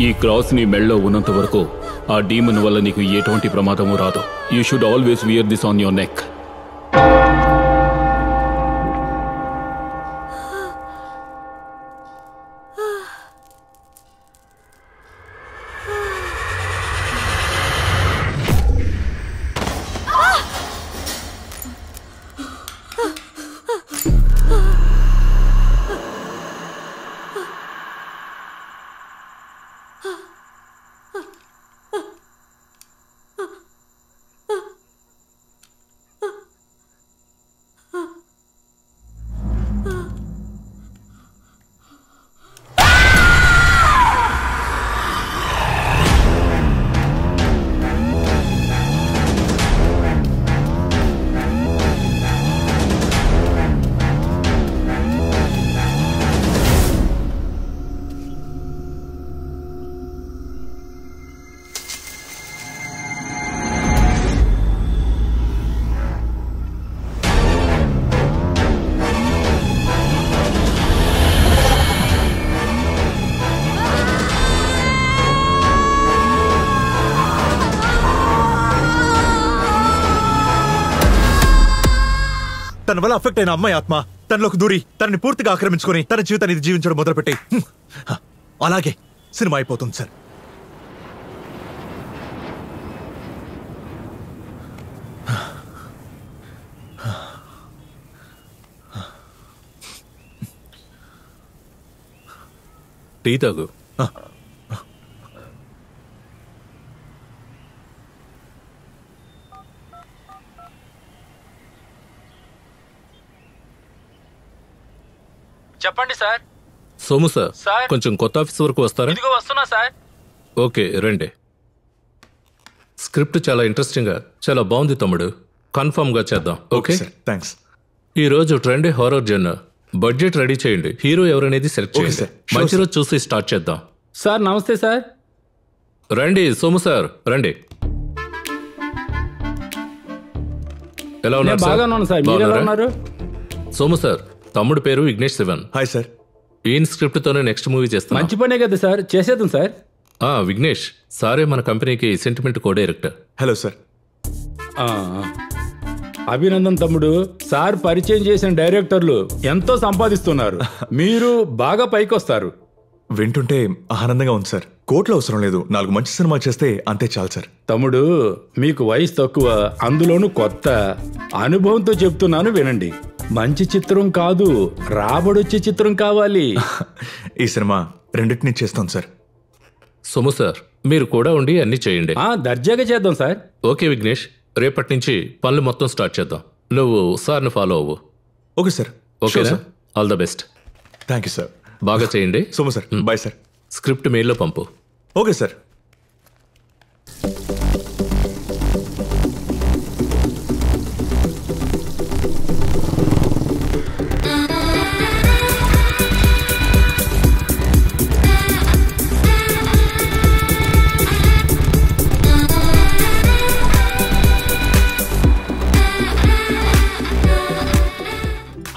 ఈ క్రాస్ నీ మెళ్ళలో ఉన్నంత వరకు ఆ డీమన్ వల్ల నీకు ఎటువంటి ప్రమాదము రాదు. You should always wear this on your neck. తన వల్ల అఫెక్ట్ అయిన అమ్మాయి ఆత్మ తనలోకి దూరి తనని పూర్తిగా ఆక్రమించుకొని తన జీవితాన్ని జీవించడం మొదలుపెట్టి అలాగే సినిమా అయిపోతుంది సార్. టీ తాగు. చెప్పండి సార్. Somu sir, sir. కొంచెం కొత్త ఆఫీస్ వరకు వస్తారా? ఇదిగో వస్తున్నా సార్. ఓకే రండి. స్క్రిప్ట్ చాలా ఇంట్రెస్టింగ్ గా, చాలా బాగుంది తమ్ముడు. కన్ఫర్మ్ గా చేద్దాం. Okay sir, thanks. ఈ రోజు trendy horror Jan. Budget ready చేయండి, హీరో ఎవరనేది సెలెక్ట్ ఓకే చేయండి. సార్. మంచి రోజు చూసి స్టార్ట్ చేద్దాం. సార్ నమస్తే సార్. రండి సోము సార్, రండి. ఎలా నేను ఉన్నారు బాగా ఉన్నాను సార్. మీరు ఎలా బాగున్నారా? ఉన్నారు? సోము సార్, తమ్ముడు పేరు విఘ్నేష్ శివన్. Hi sir. ఈయన స్క్రిప్ట్ తోనే నెక్స్ట్ మూవీ చేస్తాం. మంచి పనే కదా సార్, చేసేద్దాం సార్. విఘ్నేష్ సారే మన కంపెనీకి sentiment co director. Hello sir. ఆ, అభినందన్ తమ్ముడు. సార్ పరిచయం చేసిన డైరెక్టర్లు ఎంతో సంపాదిస్తున్నారు. మీరు బాగా పైకొస్తారు. వింటుంటే ఆనందంగా ఉంది సార్. కోట్లు అవసరం లేదు, 4 మంచి సినిమా చేస్తే అంతే చాలు సార్. తమ్ముడు, మీకు వయసు తక్కువ, అందులోనూ కొత్త. అనుభవంతో చెప్తున్నాను వినండి. మంచి చిత్రం కాదు, రాబడొచ్చే చిత్రం కావాలి. ఈ సినిమా రెండింటినీ చేస్తాం సార్. సోము సార్, మీరు కూడా ఉండి అన్ని చేయండి. దర్జాగా చేద్దాం సార్. ఓకే విఘ్నేష్, రేపటి నుంచి పనులు మొత్తం స్టార్ట్ చేద్దాం. నువ్వు సార్ని ఫాలో అవ్వు. Okay sir. ఓకేనా? All the best. Thank you sir. బాగా చేయండి. Somu sir, bye sir. Script మెయిల్లో పంపు. Okay sir.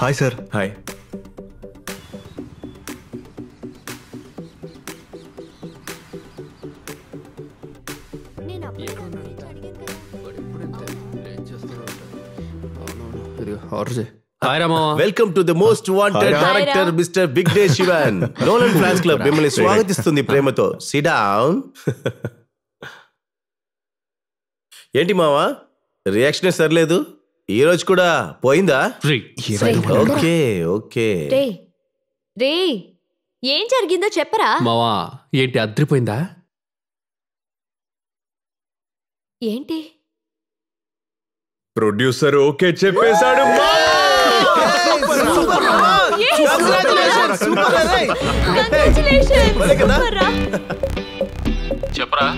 Hi sir. Hi. Welcome to the most wanted director mister Vignesh Shivan. Nolan fans club మిమ్మల్ని స్వాగతిస్తుంది ప్రేమతో. Sit down. ఏంటి మావా, రియాక్షన్ సర్లేదు. ఈ రోజు కూడా పోయిందా? Okay okay. రే, ఏం జరిగిందో చెప్పరా? మావా ఏంటి అద్రిపోయిందా? ఏంటి? ప్రొడ్యూసర్ ఓకే చెప్పేశాడు. చెప్పరా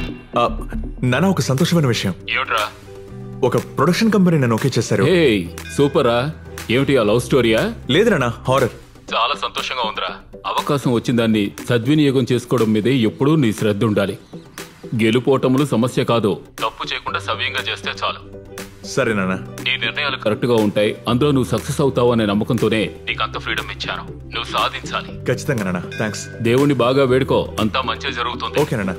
నాన్న, ఒక సంతోషమైన విషయం. ఏమిట్రా? ఒక ప్రొడక్షన్ కంపెనీ నన్ను ఓకే చేశారు. సూపరా. ఏమిటి ఆ లవ్ స్టోరీయా? లేదు నాన్న, హారర్. చాలా సంతోషంగా ఉందిరా. అవకాశం వచ్చిందాన్ని సద్వినియోగం చేసుకోవడం మీదే ఎప్పుడూ నీ శ్రద్ధ ఉండాలి. గెలుపోటములు సమస్య కాదు, తప్పు చేయకుండా సవ్యంగా చేస్తే చాలు. సరే నాన్న. నీ నిర్ణయాలు కరెక్ట్ గా ఉంటాయి. అందులో నువ్వు సక్సెస్ అవుతావు అనే నమ్మకంతోనే నీకు అంత ఫ్రీడమ్ ఇచ్చాను. నువ్వు సాధించాలి. ఖచ్చితంగా నాన్న. థ్యాంక్స్. దేవుణ్ణి బాగా వేడుకో, అంతా మంచిగా జరుగుతుంది. ఓకే నాన్న.